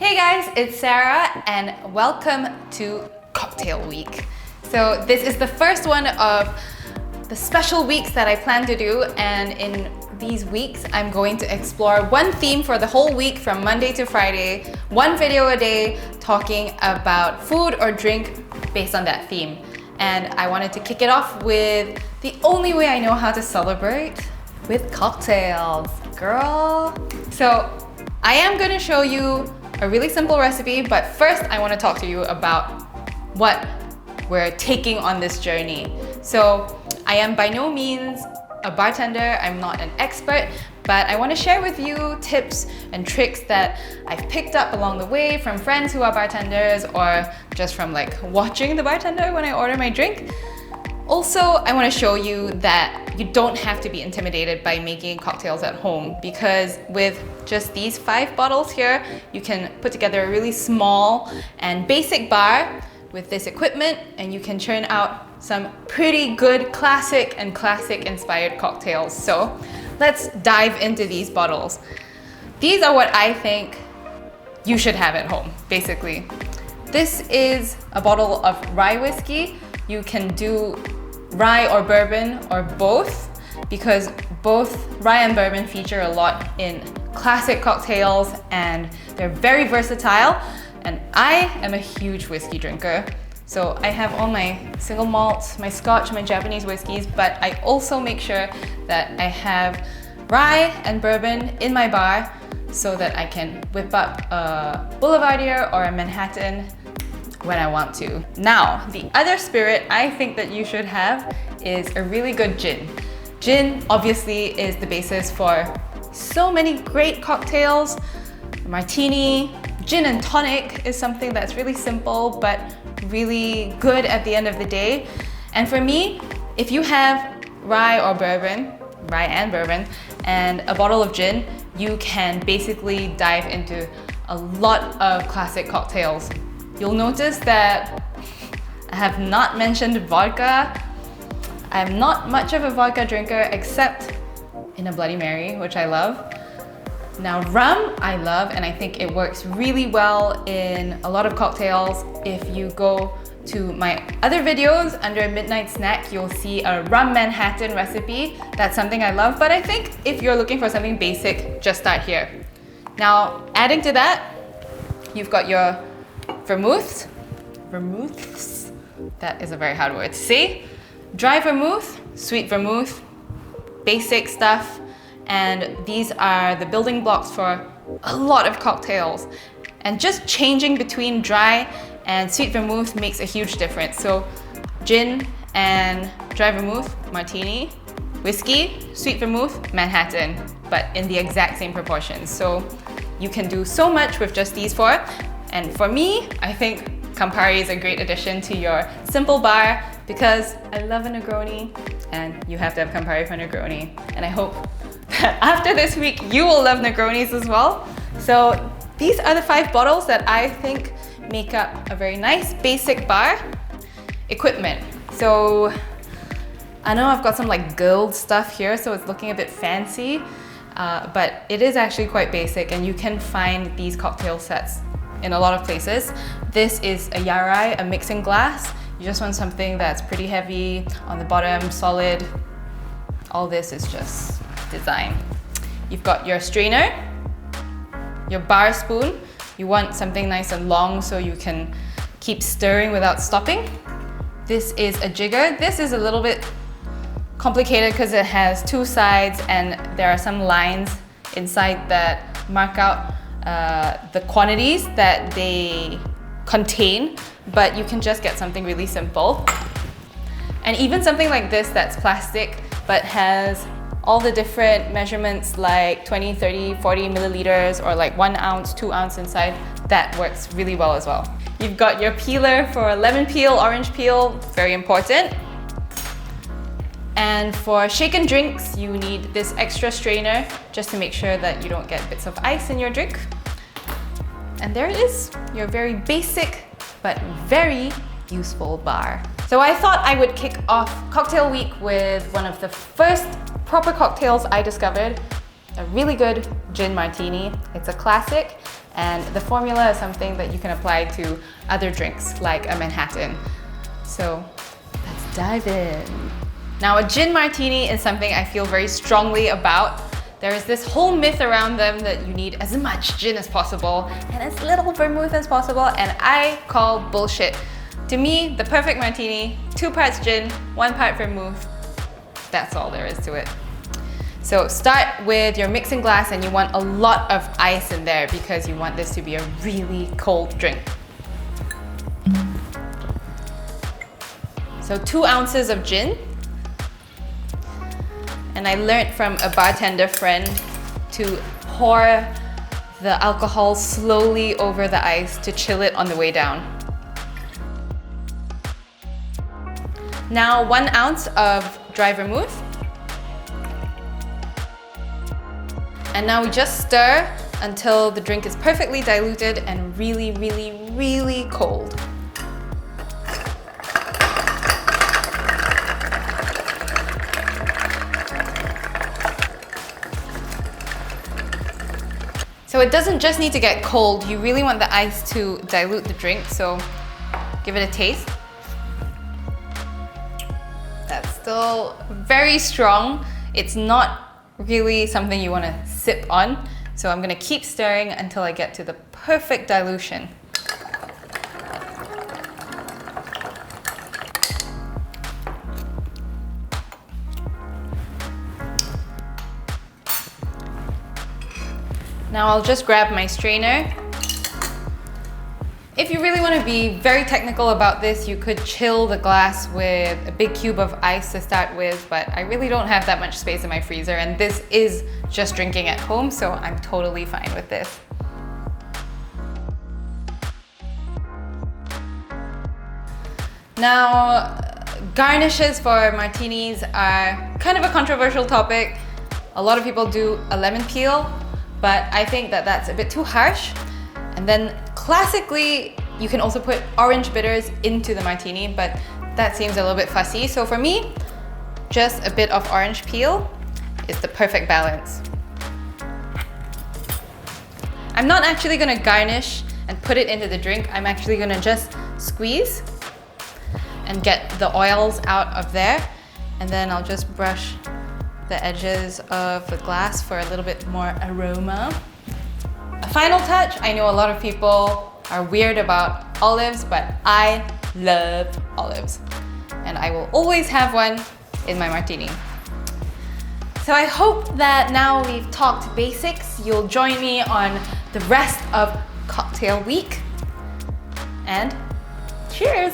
Hey guys, it's Sarah and welcome to Cocktail Week. So this is the first one of the special weeks that I plan to do, and in these weeks I'm going to explore one theme for the whole week from Monday to Friday, one video a day talking about food or drink based on that theme. And I wanted to kick it off with the only way I know how to celebrate, with cocktails, girl. So I am gonna show you a really simple recipe, but first I want to talk to you about what we're taking on this journey. So I am by no means a bartender, I'm not an expert, but I want to share with you tips and tricks that I've picked up along the way from friends who are bartenders or just from like watching the bartender when I order my drink. Also, I want to show you that you don't have to be intimidated by making cocktails at home, because with just these 5 bottles here, you can put together a really small and basic bar with this equipment, and you can churn out some pretty good classic inspired cocktails. So let's dive into these bottles. These are what I think you should have at home, basically. This is a bottle of rye whiskey. You can do rye or bourbon or both, because both rye and bourbon feature a lot in classic cocktails and they're very versatile. And I am a huge whiskey drinker. So I have all my single malts, my scotch, my Japanese whiskeys, but I also make sure that I have rye and bourbon in my bar so that I can whip up a Boulevardier or a Manhattan when I want to. Now, the other spirit I think that you should have is a really good gin. Gin obviously is the basis for so many great cocktails. Martini, gin and tonic is something that's really simple but really good at the end of the day. And for me, if you have rye and bourbon, and a bottle of gin, you can basically dive into a lot of classic cocktails. You'll notice that I have not mentioned vodka. I'm not much of a vodka drinker except in a Bloody Mary, which I love. Now rum, I love, and I think it works really well in a lot of cocktails. If you go to my other videos under Midnight Snack, you'll see a rum Manhattan recipe. That's something I love, but I think if you're looking for something basic, just start here. Now, adding to that, you've got your vermouths, that is a very hard word to say. Dry vermouth, sweet vermouth, basic stuff, and these are the building blocks for a lot of cocktails. And just changing between dry and sweet vermouth makes a huge difference. So gin and dry vermouth, Martini, whiskey, sweet vermouth, Manhattan, but in the exact same proportions. So you can do so much with just these 4. And for me, I think Campari is a great addition to your simple bar because I love a Negroni and you have to have Campari for Negroni. And I hope that after this week, you will love Negronis as well. So these are the 5 bottles that I think make up a very nice basic bar. Equipment. So I know I've got some like gold stuff here, so it's looking a bit fancy, but it is actually quite basic, and you can find these cocktail sets in a lot of places. This is a yarai, a mixing glass. You just want something that's pretty heavy on the bottom, solid. All this is just design. You've got your strainer, your bar spoon. You want something nice and long so you can keep stirring without stopping. This is a jigger. This is a little bit complicated because it has 2 sides and there are some lines inside that mark out the quantities that they contain, but you can just get something really simple. And even something like this that's plastic but has all the different measurements like 20, 30, 40 milliliters or like 1 ounce, 2 ounce inside, that works really well as well. You've got your peeler for lemon peel, orange peel, very important. And for shaken drinks, you need this extra strainer just to make sure that you don't get bits of ice in your drink. And there it is, your very basic but very useful bar. So I thought I would kick off Cocktail Week with one of the first proper cocktails I discovered, a really good gin martini. It's a classic And the formula is something that you can apply to other drinks like a Manhattan. So let's dive in. Now, a gin martini is something I feel very strongly about. There is this whole myth around them that you need as much gin as possible and as little vermouth as possible, and I call bullshit. To me, the perfect martini, 2 parts gin, 1 part vermouth. That's all there is to it. So start with your mixing glass, and you want a lot of ice in there because you want this to be a really cold drink. So 2 ounces of gin. And I learned from a bartender friend to pour the alcohol slowly over the ice to chill it on the way down. Now 1 ounce of dry vermouth. And now we just stir until the drink is perfectly diluted and really, really, really cold. So it doesn't just need to get cold, you really want the ice to dilute the drink, so give it a taste. That's still very strong. It's not really something you want to sip on, so I'm going to keep stirring until I get to the perfect dilution. Now I'll just grab my strainer. If you really want to be very technical about this, you could chill the glass with a big cube of ice to start with, but I really don't have that much space in my freezer, and this is just drinking at home, so I'm totally fine with this. Now, garnishes for martinis are kind of a controversial topic. A lot of people do a lemon peel, but I think that that's a bit too harsh. And then classically, you can also put orange bitters into the martini, but that seems a little bit fussy. So for me, just a bit of orange peel is the perfect balance. I'm not actually gonna garnish and put it into the drink. I'm actually gonna just squeeze and get the oils out of there. And then I'll just brush the edges of the glass for a little bit more aroma. A final touch, I know a lot of people are weird about olives, but I love olives. And I will always have one in my martini. So I hope that now we've talked basics, you'll join me on the rest of cocktail week. And cheers!